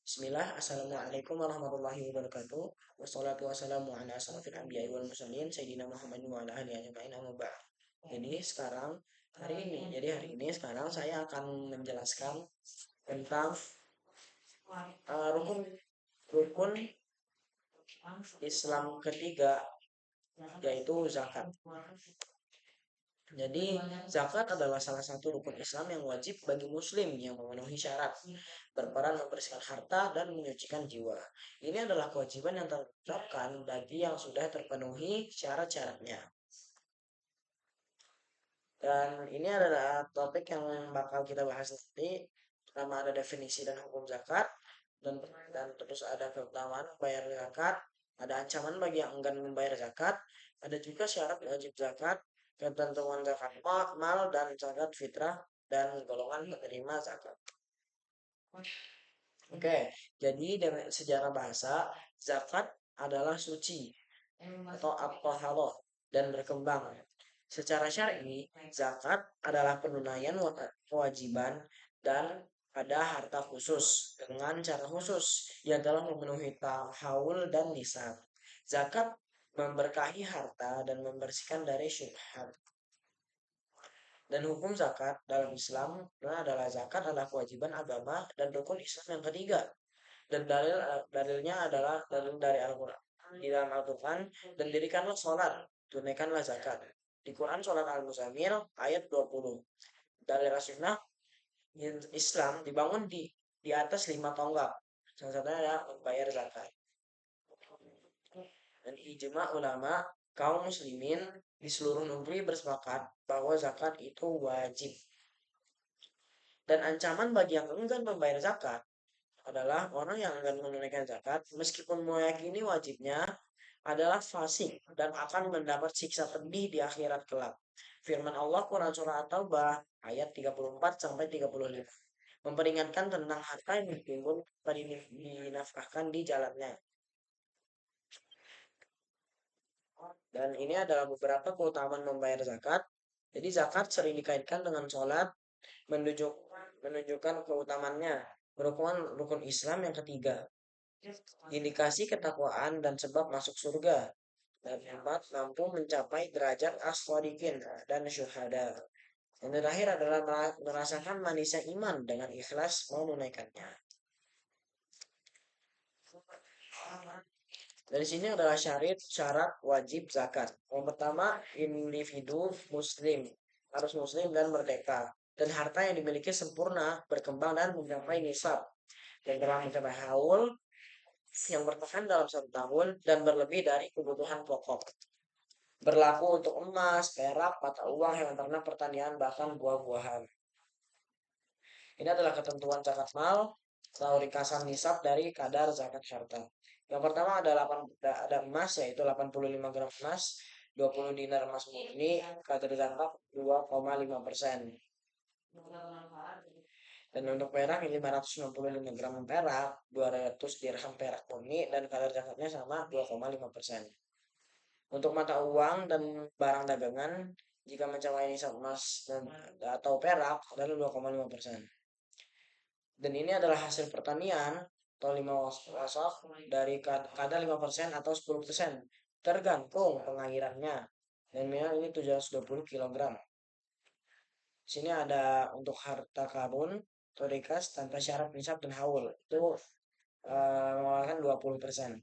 Bismillah, Assalamualaikum warahmatullahi wabarakatuh. Wassalatu wassalamu ala asrofil anbiya'i wal mursalin Sayyidina Muhammad wa ala alihi ajma'in amma ba'd. Jadi hari ini sekarang saya akan menjelaskan tentang rukun rukun Islam ketiga, yaitu zakat. Jadi, zakat adalah salah satu rukun Islam yang wajib bagi muslim yang memenuhi syarat, berperan membersihkan harta dan menyucikan jiwa. Ini adalah kewajiban yang tertetapkan bagi yang sudah terpenuhi syarat-syaratnya. Dan ini adalah topik yang bakal kita bahas nanti. Pertama ada definisi dan hukum zakat, dan terus ada keutamaan membayar zakat, ada ancaman bagi yang enggan membayar zakat, ada juga syarat wajib zakat, ketentuan zakat mal dan zakat fitrah, dan golongan penerima zakat. Oke, jadi dengan sejarah bahasa, zakat adalah suci atau at-taharah dan berkembang. Secara syar'i, zakat adalah penunaian kewajiban dan pada harta khusus dengan cara khusus yang telah memenuhi haul dan nisab. Zakat memberkahi harta dan membersihkan dari syubhat. Dan hukum zakat dalam Islam adalah zakat adalah kewajiban agama dan rukun Islam yang ketiga. Dan dalilnya adalah dalil dari Al-Quran. Di dalam Al-Quran, dan dirikanlah sholat, tunaikanlah zakat. Di Quran sholat Al-Muzammil ayat 20. Dalil Rasulullah, Islam dibangun di atas 5 tonggak. Salah satunya adalah membayar zakat. Dan ijma ulama kaum muslimin di seluruh negeri bersepakat bahwa zakat itu wajib. Dan ancaman bagi yang enggan membayar zakat adalah orang yang enggan menunaikan zakat meskipun meyakini wajibnya adalah fasik dan akan mendapat siksa pedih di akhirat kelak. Firman Allah Quran surah At-Taubah ayat 34 sampai 35 memperingatkan tentang harta yang ditimbun dan dinafkahkan di jalannya. Dan ini adalah beberapa keutamaan membayar zakat. Jadi zakat sering dikaitkan dengan sholat, menunjukkan keutamaannya. Rukun Islam yang ketiga, indikasi ketakwaan dan sebab masuk surga. Dan empat, mampu mencapai derajat as-shodiqin dan syuhada. Yang terakhir adalah merasakan manisnya iman dengan ikhlas menunaikannya. Dari sini adalah syarat wajib zakat. Yang pertama, individu muslim harus muslim dan merdeka, dan harta yang dimiliki sempurna, berkembang dan mencapai nisab, yang telah mencapai haul yang bertahan dalam 1 tahun dan berlebih dari kebutuhan pokok. Berlaku untuk emas, perak, mata uang, hewan ternak, pertanian, bahkan buah-buahan. Ini adalah ketentuan zakat mal atau ringkasan nisab dari kadar zakat harta. Yang pertama ada emas, yaitu 85 gram emas, 20 dinar emas murni, kadar zakat 2,5%. Dan untuk perak 565 gram perak, 200 dirham perak murni, dan kadar zakatnya sama 2,5%. Untuk mata uang dan barang dagangan, jika mencapai nisab emas atau perak adalah 2,5%. Dan ini adalah hasil pertanian atau 5 wasok dari kadar 5% atau 10%, tergantung pengairannya. Dan ini 720 kg. Sini ada untuk harta karun atau rekas tanpa syarat nisab dan haul, itu mengeluarkan 20%.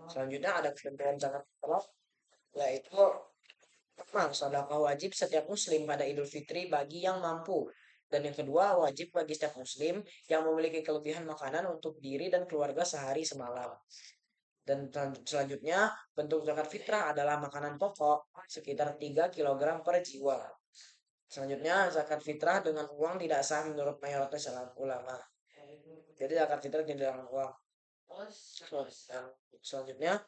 Selanjutnya ada ketentuan zakat fitrah, yaitu pertama, sedekah wajib setiap muslim pada Idul Fitri bagi yang mampu. Dan yang kedua, wajib bagi setiap muslim yang memiliki kelebihan makanan untuk diri dan keluarga sehari semalam. Dan selanjutnya, bentuk zakat fitrah adalah makanan pokok sekitar 3 kg per jiwa. Selanjutnya, zakat fitrah dengan uang tidak sah menurut mayoritas ulama. Jadi zakat fitrah tidak dengan uang. Dan selanjutnya,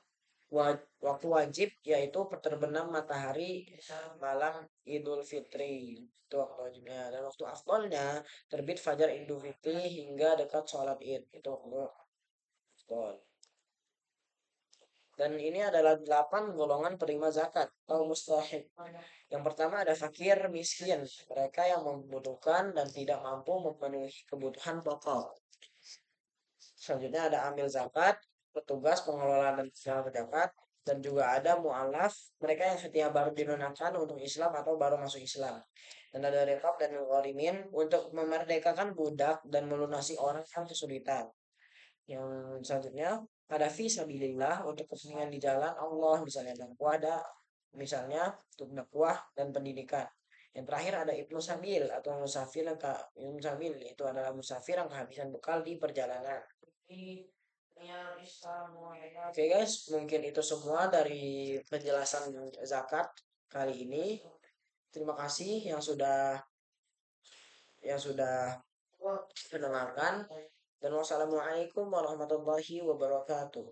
waktu wajib yaitu terbenam matahari malam Idul Fitri, itu waktu wajibnya. Dan waktu afdolnya terbit fajar Idul Fitri hingga dekat sholat Id, itu waktu afdol. Dan ini adalah 8 golongan penerima zakat atau mustahik. Yang pertama ada fakir miskin, mereka yang membutuhkan dan tidak mampu memenuhi kebutuhan pokok. Selanjutnya ada amil zakat, petugas pengelola dan pengelola zakat, dan juga ada mu'alaf, mereka yang setia baru dinonakkan untuk Islam atau baru masuk Islam. Dan ada rekab dan ghalimin untuk memerdekakan budak dan melunasi orang yang kesulitan. Yang selanjutnya ada fi sabilillah untuk kepentingan di jalan Allah, misalnya dakwah, ada misalnya untuk dakwah dan pendidikan. Yang terakhir ada ibnu sabil atau musafir yang ibnu sabil itu adalah musafir yang kehabisan bekal di perjalanan. Oke guys, mungkin itu semua dari penjelasan zakat kali ini. Terima kasih yang sudah mendengarkan dan wassalamualaikum warahmatullahi wabarakatuh.